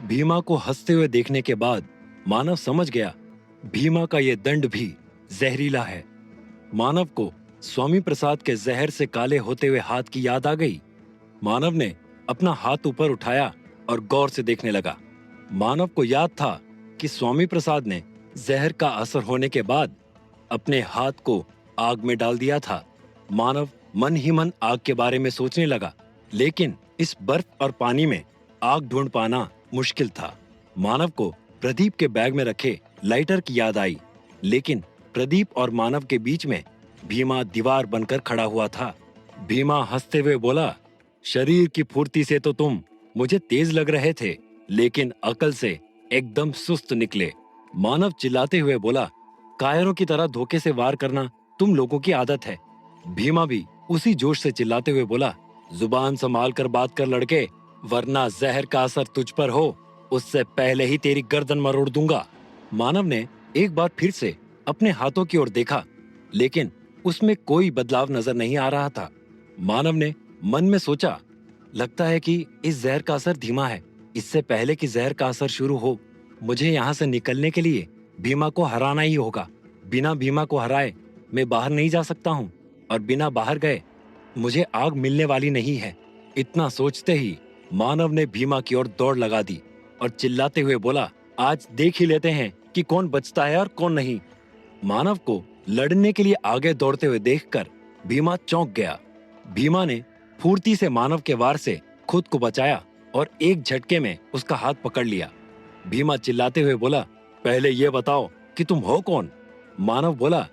भीमा को हंसते हुए देखने के बाद मानव समझ गया भीमा का यह दंड भी जहरीला है। मानव को स्वामी प्रसाद के जहर से काले होते हुए हाथ की याद आ गई। मानव ने अपना हाथ ऊपर उठाया और गौर से देखने लगा। मानव को याद था कि स्वामी प्रसाद ने जहर का असर होने के बाद अपने हाथ को आग में डाल दिया था। मानव मन ही मन आग के बारे में सोचने लगा, लेकिन इस बर्फ और पानी में आग ढूंढ पाना मुश्किल था। मानव को प्रदीप के बैग में रखे लाइटर की याद आई, लेकिन प्रदीप और मानव के बीच में भीमा दीवार बनकर खड़ा हुआ था। भीमा हंसते हुए बोला, शरीर की फुर्ती से तो तुम मुझे तेज लग रहे थे, लेकिन अकल से एकदम सुस्त निकले। मानव चिल्लाते हुए बोला, कायरों की तरह धोखे से वार करना तुम लोगों की आदत है। भीमा भी उसी जोश से चिल्लाते हुए बोला, जुबान संभाल कर बात कर लड़के, वरना जहर का असर तुझ पर हो उससे पहले ही तेरी गर्दन मरोड़ दूंगा। मानव ने एक बार फिर से अपने हाथों की ओर देखा, लेकिन उसमें कोई बदलाव नजर नहीं आ रहा था। मानव ने मन में सोचा, लगता है कि इस जहर का असर धीमा है। इससे पहले कि जहर का असर शुरू हो, मुझे यहाँ से निकलने के लिए भीमा को हराना ही होगा। बिना भीमा को हराए मैं बाहर नहीं जा सकता हूँ, और बिना बाहर गए मुझे आग मिलने वाली नहीं है। इतना सोचते ही मानव ने भीमा की ओर दौड़ लगा दी और चिल्लाते हुए बोला, आज देख ही लेते हैं कि कौन बचता है और कौन नहीं। मानव को लड़ने के लिए आगे दौड़ते हुए देखकर भीमा चौंक गया। भीमा ने फुर्ती से मानव के वार से खुद को बचाया और एक झटके में उसका हाथ पकड़ लिया। भीमा चिल्लाते हुए बोला, पहले ये बताओ कि तुम हो कौन? मानव बोला,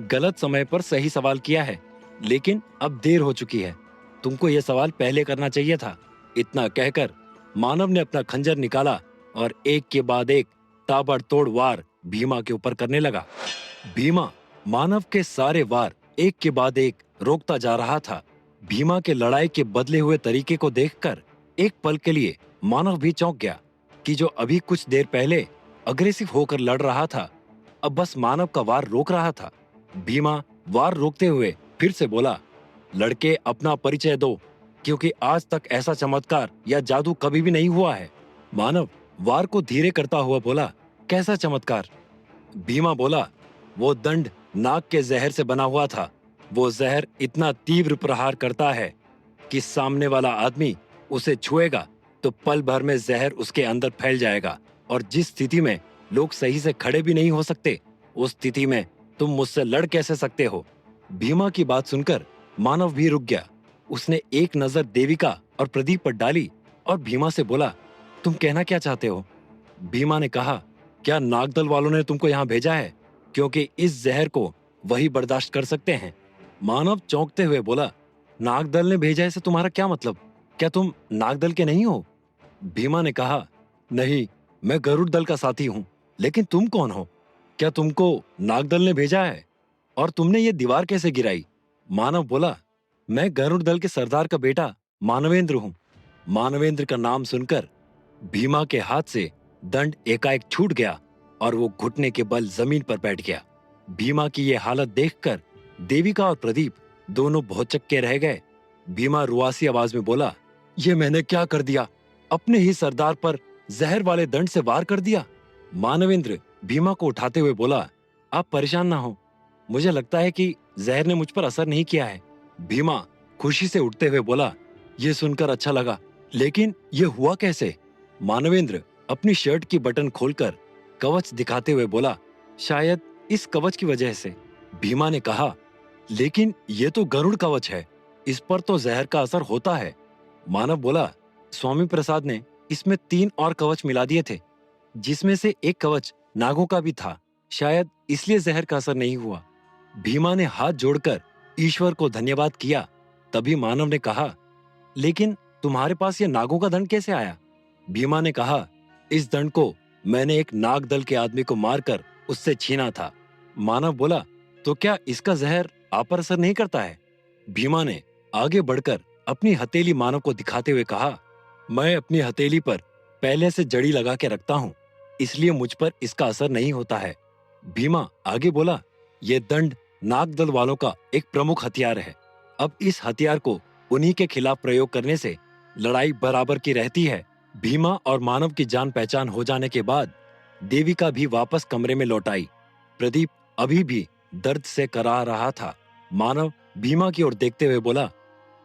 गलत समय पर सही सवाल किया है, लेकिन अब देर हो चुकी है। तुमको यह सवाल पहले करना चाहिए था। इतना कहकर मानव ने अपना खंजर निकाला और एक के बाद एक ताबड़तोड़ वार भीमा के ऊपर करने लगा। भीमा मानव के सारे वार एक के बाद एक रोकता जा रहा था। भीमा के लड़ाई के बदले हुए तरीके को देखकर एक पल के लिए मानव भी चौंक गया कि जो अभी कुछ देर पहले अग्रेसिव होकर लड़ रहा था, अब बस मानव का वार रोक रहा था। भीमा वार रोकते हुए फिर से बोला, लड़के अपना परिचय दो, क्योंकि आज तक ऐसा चमत्कार या जादू कभी भी नहीं हुआ है। मानव वार को धीरे करता हुआ बोला, कैसा चमत्कार? भीमा बोला, वो दंड नाग के जहर से बना हुआ था। वो जहर इतना तीव्र प्रहार करता है कि सामने वाला आदमी उसे छुएगा तो पल भर में जहर उसके अंदर फैल जाएगा, और जिस स्थिति में लोग सही से खड़े भी नहीं हो सकते, उस स्थिति में तुम मुझसे लड़ कैसे सकते हो? भीमा की बात सुनकर मानव भी रुक गया। उसने एक नजर देविका और प्रदीप पर डाली और भीमा से बोला, तुम कहना क्या चाहते हो? भीमा ने कहा, क्या नागदल वालों ने तुमको यहाँ भेजा है, क्योंकि इस जहर को वही बर्दाश्त कर सकते हैं? मानव चौंकते हुए बोला, नागदल ने भेजा है से तुम्हारा क्या मतलब? क्या तुम नागदल के नहीं हो? भीमा ने कहा, नहीं, मैं गरुड़ दल का साथी हूँ। लेकिन तुम कौन हो? क्या तुमको नागदल ने भेजा है? और तुमने ये दीवार कैसे गिराई? मानव बोला, मैं गरुड़ दल के सरदार का बेटा मानवेंद्र हूँ। मानवेंद्र का नाम सुनकर भीमा के हाथ से दंड एकाएक छूट गया और वो घुटने के बल जमीन पर बैठ गया। भीमा की ये हालत देखकर देविका और प्रदीप दोनों बहुत चक्के रह गए। भीमा रुआसी आवाज में बोला, ये मैंने क्या कर दिया? अपने ही सरदार पर जहर वाले दंड से वार कर दिया। मानवेंद्र भीमा को उठाते हुए बोला, आप परेशान ना हो, मुझे लगता है कि जहर ने मुझ पर असर नहीं किया है। भीमा खुशी से उठते हुए बोला, ये सुनकर अच्छा लगा, लेकिन ये हुआ कैसे? मानवेंद्र अपनी शर्ट की बटन खोलकर कवच दिखाते हुए बोला, शायद इस कवच की वजह से। भीमा ने कहा, लेकिन ये तो गरुड़ कवच है, इस पर तो जहर का असर होता है। मानव बोला, स्वामी प्रसाद ने इसमें 3 और कवच मिला दिए थे, जिसमें से एक कवच नागों का भी था, शायद इसलिए जहर का असर नहीं हुआ। भीमा ने हाथ जोड़कर ईश्वर को धन्यवाद किया। तभी मानव ने कहा, लेकिन तुम्हारे पास ये नागों का दंड कैसे आया? भीमा ने कहा, इस दंड को मैंने एक नाग दल के आदमी को मारकर उससे छीना था। मानव बोला, तो क्या इसका जहर आप पर असर नहीं करता है? भीमा ने आगे बढ़कर अपनी हथेली मानव को दिखाते हुए कहा, मैं अपनी हथेली पर पहले से जड़ी लगा के रखता हूँ, इसलिए मुझ पर इसका असर नहीं होता है। भीमा आगे बोला, यह दंड नागदल वालों का एक प्रमुख हथियार है। अब इस हथियार को उन्हीं के खिलाफ प्रयोग करने से लड़ाई बराबर की रहती है। भीमा और मानव की जान पहचान हो जाने के बाद देविका भी वापस कमरे में लौट आई। प्रदीप अभी भी दर्द से कराह रहा था। मानव भीमा की ओर देखते हुए बोला,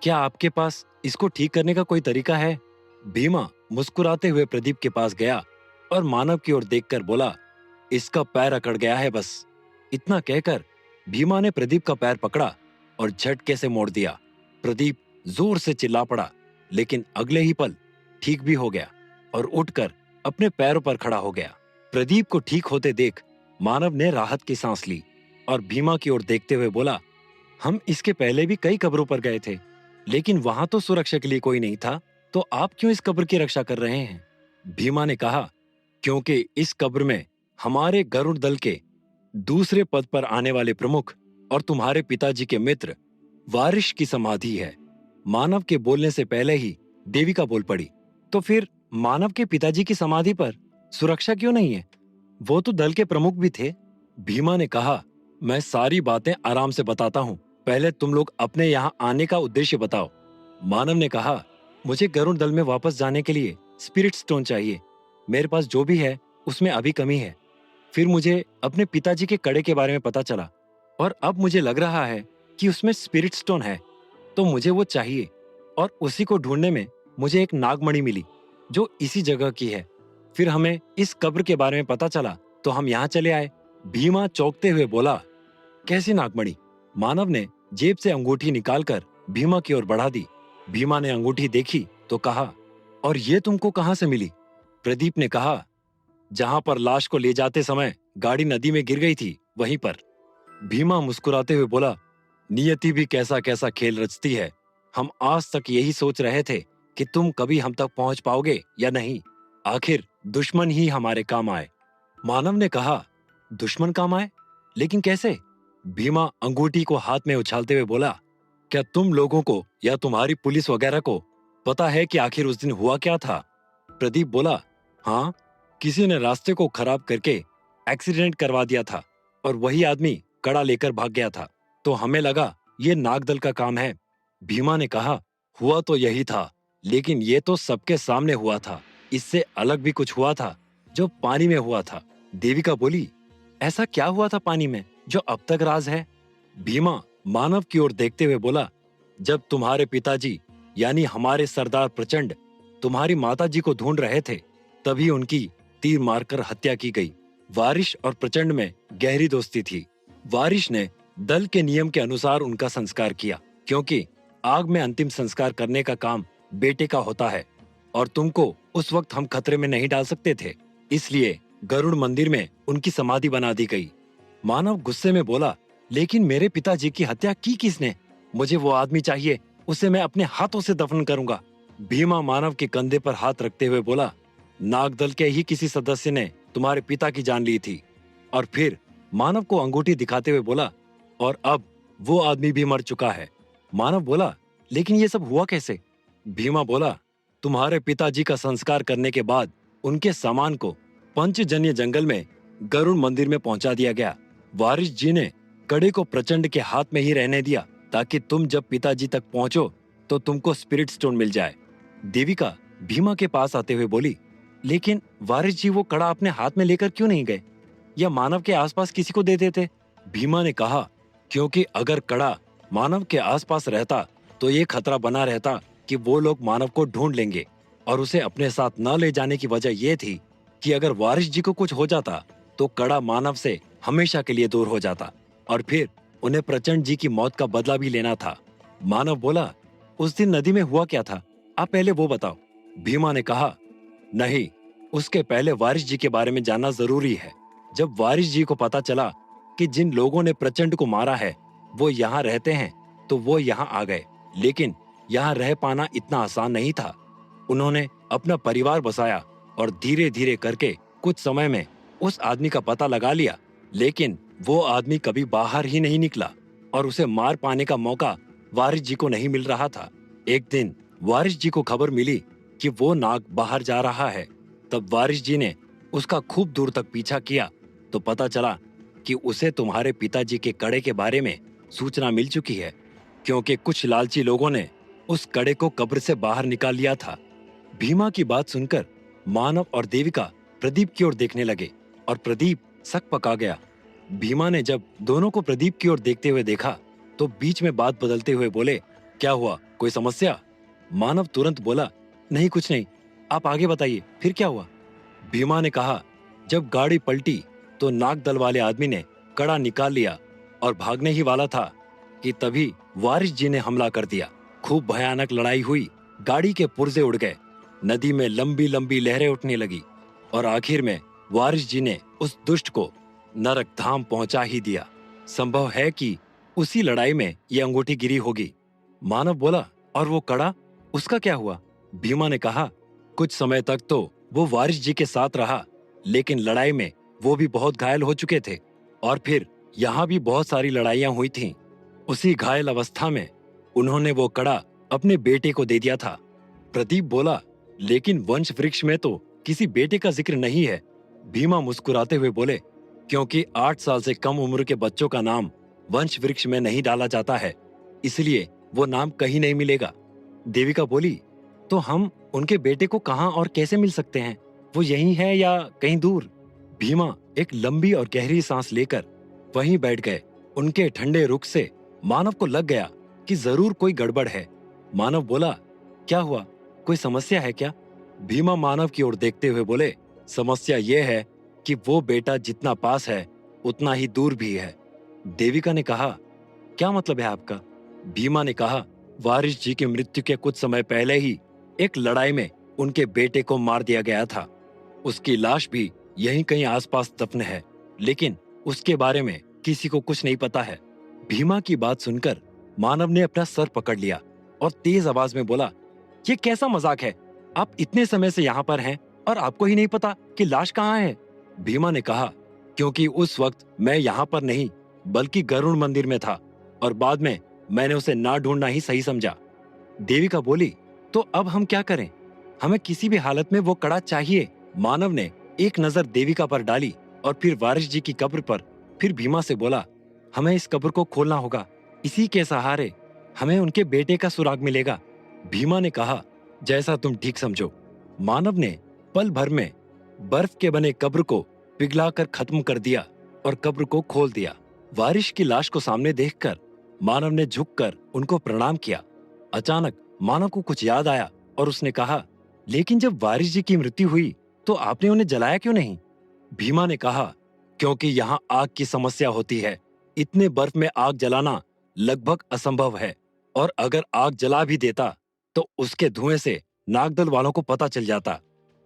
क्या आपके पास इसको ठीक करने का कोई तरीका है? भीमा मुस्कुराते हुए प्रदीप के पास गया और मानव की ओर देखकर बोला, इसका पैर अकड़ गया है बस। इतना कहकर भीमा ने प्रदीप का पैर पकड़ा और झटके से मोड़ दिया। प्रदीप जोर से चिल्ला पड़ा, लेकिन अगले ही पल ठीक भी हो गया और उठकर अपने पैरों पर खड़ा हो गया। प्रदीप को ठीक होते देख मानव ने राहत की सांस ली और भीमा की ओर देखते हुए बोला, हम इसके पहले भी कई कब्रों पर गए थे, लेकिन वहां तो सुरक्षा के लिए कोई नहीं था, तो आप क्यों इस कब्र की रक्षा कर रहे हैं? भीमा ने कहा, क्योंकि इस कब्र में हमारे गरुड़ दल के दूसरे पद पर आने वाले प्रमुख और तुम्हारे पिताजी के मित्र वारिश की समाधि है। मानव के बोलने से पहले ही देविका बोल पड़ी, तो फिर मानव के पिताजी की समाधि पर सुरक्षा क्यों नहीं है? वो तो दल के प्रमुख भी थे। भीमा ने कहा, मैं सारी बातें आराम से बताता हूँ, पहले तुम लोग अपने यहाँ आने का उद्देश्य बताओ। मानव ने कहा, मुझे गरुड़ दल में वापस जाने के लिए स्पिरिट स्टोन चाहिए। मेरे पास जो भी है उसमें अभी कमी है। फिर मुझे अपने पिताजी के कड़े के बारे में पता चला और अब मुझे लग रहा है कि उसमें स्पिरिट स्टोन है, तो मुझे वो चाहिए। और उसी को ढूंढने में मुझे एक नागमणि मिली जो इसी जगह की है। फिर हमें इस कब्र के बारे में पता चला तो हम यहाँ चले आए। भीमा चौंकते हुए बोला, कैसी नागमणि? मानव ने जेब से अंगूठी निकालकर भीमा की ओर बढ़ा दी। भीमा ने अंगूठी देखी तो कहा, और ये तुमको कहाँ से मिली? प्रदीप ने कहा, जहां पर लाश को ले जाते समय गाड़ी नदी में गिर गई थी, वहीं पर। भीमा मुस्कुराते हुए बोला, नियति भी कैसा कैसा खेल रचती है। हम आज तक यही सोच रहे थे कि तुम कभी हम तक पहुंच पाओगे या नहीं। आखिर दुश्मन ही हमारे काम आए। मानव ने कहा, दुश्मन काम आए? लेकिन कैसे? भीमा अंगूठी को हाथ में उछालते हुए बोला, क्या तुम लोगों को या तुम्हारी पुलिस वगैरह को पता है कि आखिर उस दिन हुआ क्या था? प्रदीप बोला, हाँ, किसी ने रास्ते को खराब करके एक्सीडेंट करवा दिया था और वही आदमी कड़ा लेकर भाग गया था, तो हमें लगा ये नागदल का काम है। भीमा ने कहा, हुआ तो यही था, लेकिन ये तो सबके सामने हुआ था। इससे अलग भी कुछ हुआ था जो पानी में हुआ था। देविका बोली, ऐसा क्या हुआ था पानी में जो अब तक राज है? भीमा मानव की ओर देखते हुए बोला, जब तुम्हारे पिताजी यानी हमारे सरदार प्रचंड तुम्हारी माताजी को ढूंढ रहे थे, तभी उनकी तीर मारकर हत्या की गई। वारिश और प्रचंड में गहरी दोस्ती थी। वारिश ने दल के नियम के अनुसार उनका संस्कार किया, क्योंकि आग में अंतिम संस्कार करने का काम बेटे का होता है और तुमको उस वक्त हम खतरे में नहीं डाल सकते थे, इसलिए गरुड़ मंदिर में उनकी समाधि बना दी गई। मानव गुस्से में बोला, लेकिन मेरे पिताजी की हत्या की किसने? मुझे वो आदमी चाहिए, उसे मैं अपने हाथों से दफन करूंगा। भीमा मानव के कंधे पर हाथ रखते हुए बोला, नागदल के ही किसी सदस्य ने तुम्हारे पिता की जान ली थी। और फिर मानव को अंगूठी दिखाते हुए बोला, और अब वो आदमी भी मर चुका है। मानव बोला, लेकिन ये सब हुआ कैसे? भीमा बोला, तुम्हारे पिताजी का संस्कार करने के बाद उनके सामान को पंचजन्य जंगल में गरुड़ मंदिर में पहुंचा दिया गया। वारिस जी ने कड़े को प्रचंड के हाथ में ही रहने दिया, ताकि तुम जब पिताजी तक पहुंचो तो तुमको स्पिरिट स्टोन मिल जाए। देविका भीमा के पास आते हुए बोली, लेकिन वारिस जी वो कड़ा अपने हाथ में लेकर क्यों नहीं गए, या मानव के आसपास किसी को दे देते? भीमा ने कहा, क्योंकि अगर कड़ा मानव के आसपास रहता तो ये खतरा बना रहता कि वो लोग मानव को ढूंढ लेंगे, और उसे अपने साथ न ले जाने की वजह यह थी कि अगर वारिस जी को कुछ हो जाता तो कड़ा मानव से हमेशा के लिए दूर हो जाता और फिर उन्हें प्रचंड जी की मौत का बदला भी लेना था। मानव बोला, उस दिन नदी में हुआ क्या था, आप पहले वो बताओ। भीमा ने कहा, नहीं, उसके पहले वारिस जी के बारे में जानना जरूरी है। जब वारिस जी को पता चला कि जिन लोगों ने प्रचंड को मारा है वो यहाँ रहते हैं, तो वो यहाँ आ गए, लेकिन यहाँ रह पाना इतना आसान नहीं था। उन्होंने अपना परिवार बसाया और धीरे धीरे करके कुछ समय में उस आदमी का पता लगा लिया, लेकिन वो आदमी कभी बाहर ही नहीं निकला और उसे मार पाने का मौका वारिस जी को नहीं मिल रहा था। एक दिन वारिस जी को खबर मिली कि वो नाग बाहर जा रहा है। तब वारिस जी ने उसका खूब दूर तक पीछा किया तो पता चला कि उसे तुम्हारे पिताजी के कड़े के बारे में सूचना मिल चुकी है, क्योंकि कुछ लालची लोगों ने उस कड़े को कब्र से बाहर निकाल लिया था। भीमा की बात सुनकर मानव और देविका प्रदीप की ओर देखने लगे और प्रदीप सक पका गया। भीमा ने जब दोनों को प्रदीप की ओर देखते हुए देखा तो बीच में बात बदलते हुए बोले, क्या हुआ, कोई समस्या? मानव तुरंत बोला, नहीं कुछ नहीं, आप आगे बताइए, फिर क्या हुआ? भीमा ने कहा, जब गाड़ी पलटी तो नागदल वाले आदमी ने कड़ा निकाल लिया और भागने ही वाला था कि तभी वारिस जी ने हमला कर दिया। खूब भयानक लड़ाई हुई, गाड़ी के पुर्जे उड़ गए, नदी में लंबी लंबी लहरें उठने लगी और आखिर में वारिस जी ने उस दुष्ट को नरक धाम पहुंचा ही दिया। संभव है कि उसी लड़ाई में ये अंगूठी गिरी होगी। मानव बोला, और वो कड़ा, उसका क्या हुआ? भीमा ने कहा, कुछ समय तक तो वो वारिस जी के साथ रहा, लेकिन लड़ाई में वो भी बहुत घायल हो चुके थे और फिर यहाँ भी बहुत सारी लड़ाइयां हुई थीं। उसी घायल अवस्था में उन्होंने वो कड़ा अपने बेटे को दे दिया था। प्रदीप बोला, लेकिन वंश वृक्ष में तो किसी बेटे का जिक्र नहीं है। भीमा मुस्कुराते हुए बोले, क्योंकि 8 साल से कम उम्र के बच्चों का नाम वंश वृक्ष में नहीं डाला जाता है, इसलिए वो नाम कहीं नहीं मिलेगा। देविका बोली, तो हम उनके बेटे को कहाँ और कैसे मिल सकते हैं? वो यहीं है या कहीं दूर? भीमा एक लंबी और गहरी सांस लेकर वहीं बैठ गए। उनके ठंडे रुख से मानव को लग गया कि जरूर कोई गड़बड़ है। मानव बोला, क्या हुआ, कोई समस्या है क्या? भीमा मानव की ओर देखते हुए बोले, समस्या ये है कि वो बेटा जितना पास है उतना ही दूर भी है। देविका ने कहा, क्या मतलब है आपका? भीमा ने कहा, वारिस जी की मृत्यु के कुछ समय पहले ही एक लड़ाई में उनके बेटे को मार दिया गया था। उसकी लाश भी यहीं कहीं आसपास दफन है, लेकिन उसके बारे में किसी को कुछ नहीं पता है। भीमा की बात सुनकर मानव ने अपना सर पकड़ लिया और तेज आवाज में बोला, ये कैसा मजाक है? आप इतने समय से यहाँ पर हैं और आपको ही नहीं पता कि लाश कहाँ है? भीमा ने कहा, क्योंकि उस वक्त मैं यहाँ पर नहीं बल्कि गरुड़ मंदिर में था और बाद में मैंने उसे ना ढूंढना ही सही समझा। देविका बोली, तो अब हम क्या करें? हमें किसी भी हालत में वो कड़ा चाहिए। मानव ने एक नजर देविका पर डाली और फिर वारिस जी की कब्र पर, फिर भीमा से बोला, हमें इस कब्र को खोलना होगा, इसी के सहारे हमें उनके बेटे का सुराग मिलेगा। भीमा ने कहा, जैसा तुम ठीक समझो। मानव ने पल भर में बर्फ के बने कब्र को पिघलाकर खत्म कर दिया और कब्र को खोल दिया। वारिस की लाश को सामने देखकर मानव ने झुककर उनको प्रणाम किया। अचानक मानव को कुछ याद आया और उसने कहा, लेकिन जब वारिस जी की मृत्यु हुई तो आपने उन्हें जलाया क्यों नहीं? भीमा ने कहा, क्योंकि यहाँ आग की समस्या होती है। इतने बर्फ में आग जलाना लगभग असंभव है और अगर आग जला भी देता तो उसके धुएं से नागदल वालों को पता चल जाता।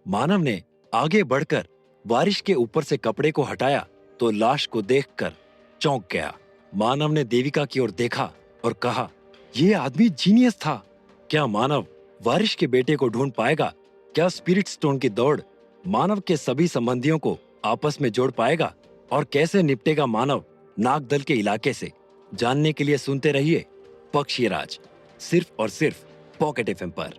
मानव ने आगे बढ़कर वारिस के ऊपर से कपड़े को हटाया तो लाश को देखकर चौंक गया। मानव ने देविका की ओर देखा और कहा, यह आदमी जीनियस था। क्या मानव वारिस के बेटे को ढूंढ पाएगा? क्या स्पिरिट स्टोन की दौड़ मानव के सभी संबंधियों को आपस में जोड़ पाएगा? और कैसे निपटेगा मानव नागदल के इलाके से? जानने के लिए सुनते रहिए पक्षी राज, सिर्फ और सिर्फ पॉकेट एफएम पर।